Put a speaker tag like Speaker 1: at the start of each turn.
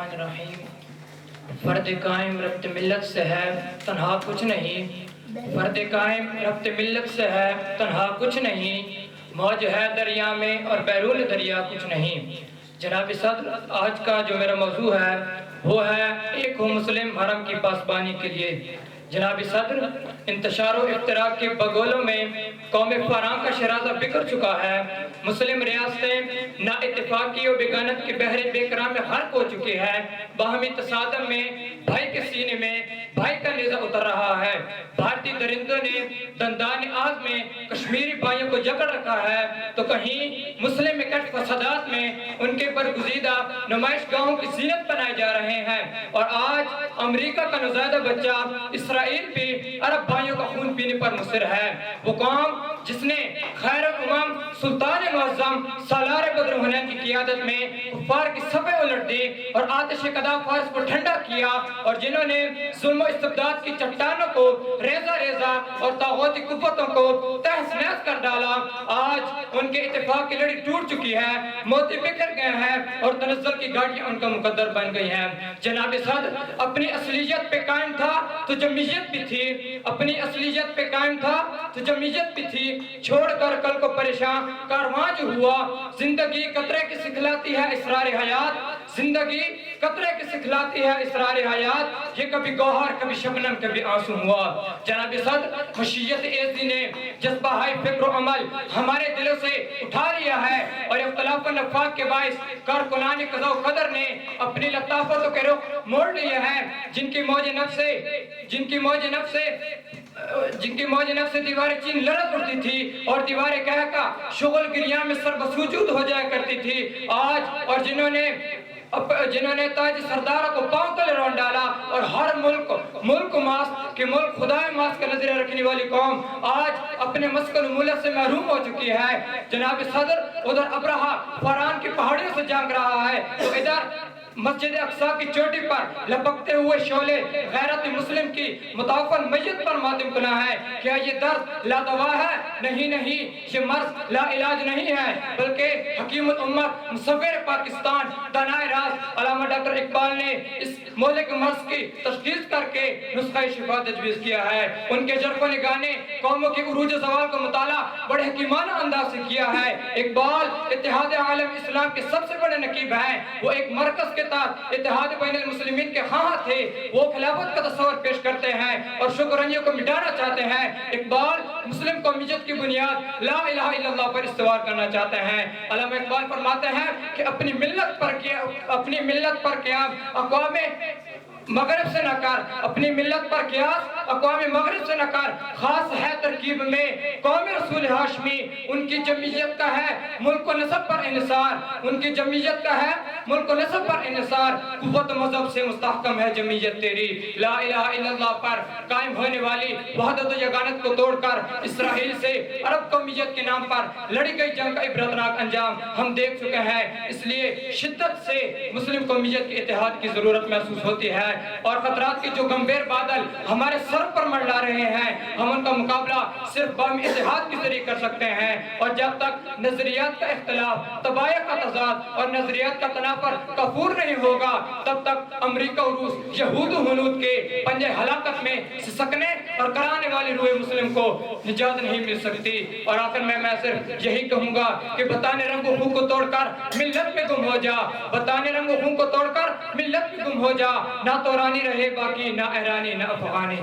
Speaker 1: الرحمن الرحیم۔ فرد قائم ربط ملت سے ہے تنہا کچھ نہیں، فرد قائم ربط ملت سے ہے تنہا کچھ نہیں، موج ہے دریا میں اور بیرون دریا کچھ نہیں۔ جناب صدر، آج کا جو میرا موضوع ہے وہ ہے ایک ہو مسلم حرم کی پاسبانی کے لیے۔ جناب صدر، انتشار و افتراق کے بگولوں میں قوم فاراں کا شرازہ بکھر چکا ہے۔ مسلم ریاستیں نا اتفاقی و بیگانت کے بحر بے کرام میں غرق ہو چکی ہے۔ باہمی تصادم میں بھائی کے سینے میں بھائی کا نیزہ اتر رہا ہے۔ بھارتی درندوں نے دندان آز میں کشمیری بھائیوں کو جکڑ رکھا ہے تو کہیں مسلم اکٹھ فسادات میں ان کے برگزیدہ نمائش گاہوں کی زینت بنائے جا رہے ہیں۔ اور آج امریکہ کا نوزائیدہ بچہ اسرائیل بھی عرب بھائیوں کا خون پینے پر مصر ہے۔ وہ قوم جس نے خیر الامم سلطان معظم سالار بدر حنین کی قیادت میں کفار کی صفیں الٹ دی اور آتش قدا فارس کو ٹھنڈا کیا، اور جنہوں نے ظلم و استبداد کی چٹانوں کو ریزہ ریزہ اور طاغوتی قوتوں کو تہس نہس کر ڈالا، آج ان کے اتفاق کی لڑی ٹوٹ چکی ہے، موتی بکھر گئے ہیں اور تنزل کی گاڑیاں ان کا مقدر بن گئی ہیں۔ جناب صدر، اپنی اصلیت پہ قائم تھا تو جمعیت بھی تھی، اپنی اصلیت پہ قائم تھا تو جمعیت بھی تھی، چھوڑ کر کل کو پریشان کارواں جو ہوا۔ زندگی قطرے کی سکھلاتی ہے اسرار حیات، زندگی قطرے کی سکھلاتی ہے اسرار حیات، یہ کبھی گوہر کبھی شبنم کبھی آنسو ہوا۔ جناب صدر، مشیت ایزی نے جذبہ ہائی فکر و عمل ہمارے دلوں سے اٹھا لیا ہے اور اختلاف و نفاق کے باعث کارکنان قضا و قدر نے اپنی لطافتوں کے رخ موڑ لیے ہیں۔ جن کی موج نفس سے دیواریں چین لرز اٹھتی تھی اور دیواریں کہہ کا شغل گریاں میں سر بسوجود ہو جایا کرتی تھی، آج اور جنہوں نے تاج سرداروں کو پاؤں تلے رون ڈالا اور ہر ملک خدا ماس کا نظریہ رکھنے والی قوم آج اپنے مسکن ملت سے محروم ہو چکی ہے۔ جناب صدر، ادھر ابرہہ فاران کی پہاڑیوں سے جانگ رہا ہے تو ادھر مسجد اقصی کی چوٹی پر لپکتے ہوئے شعلے غیرت مسلم کی متعفن میت پر ماتم کنا ہے۔ کیا یہ درد لا دوا ہے؟ نہیں، یہ مرض لا علاج نہیں ہے، بلکہ حکیم الامت مصور پاکستان دانائے راز علامہ ڈاکٹر اقبال نے اس مہلک مرض کی تشخیص کر کے نسخہ شفا تجویز کیا ہے۔ ان کے جرف و نگاہ نے قوموں کی عروج زوال کا مطالعہ بڑے حکیمانہ انداز سے کیا ہے۔ اقبال اتحاد عالم اسلام کے سب سے بڑے نقیب ہیں، وہ ایک مرکز کے تحت اتحاد بین المسلمین کے خواہاں تھے، وہ خلافت کا تصور پیش کرتے ہیں اور شکرانیوں کو مٹانا چاہتے ہیں۔ اقبال مسلم قومیت کی بنیاد لا الہ الا اللہ پر استوار کرنا چاہتے ہیں۔ علامہ اقبال فرماتے ہیں کہ اپنی ملت پر قیام اقوام مغرب سے نہ کر، اپنی ملت پر قیاس اقوام مغرب سے نہ کر، خاص ہے ترکیب میں قوم رسول ہاشمی، ان کی جمعیت کا ہے ملک و نسب پر انحصار، ان کی جمعیت کا ہے ملک و نسب پر انحصار، قوت مذہب سے مستحکم ہے جمعیت تیری، لا الہ الا اللہ پر قائم ہونے والی وحدت و یگانت کو توڑ کر اسرائیل سے عرب قومیت کے نام پر لڑی گئی جنگ کا عبرتناک انجام ہم دیکھ چکے ہیں۔ اس لیے شدت سے مسلم قومیت کے اتحاد کی ضرورت محسوس ہوتی ہے اور خطرات کے جو گمبھیر بادل ہمارے سر پر منڈلا رہے ہیں، ہم ان کا مقابلہ صرف باہمی اتحاد کے ذریعے کر سکتے ہیں۔ اور جب تک نظریات کا اختلاف، تباہی کا تضاد اور نظریات کا تنافر کفور نہیں ہوگا، تب تک امریکہ اور روس یہود و ہنود کے پنجے ہلاکت میں سسکنے اور کرانے والی روح مسلم کو نجات نہیں مل سکتی۔ اور آخر میں صرف یہی کہوں گا کہ بتانے رنگ و خوں کو توڑ کر ملت میں گم ہو جا، بتانے رنگ و خوں کو توڑ کر ملت میں گم ہو جا، نہ تورانی رہے باقی، نہ ایرانی نہ افغانی۔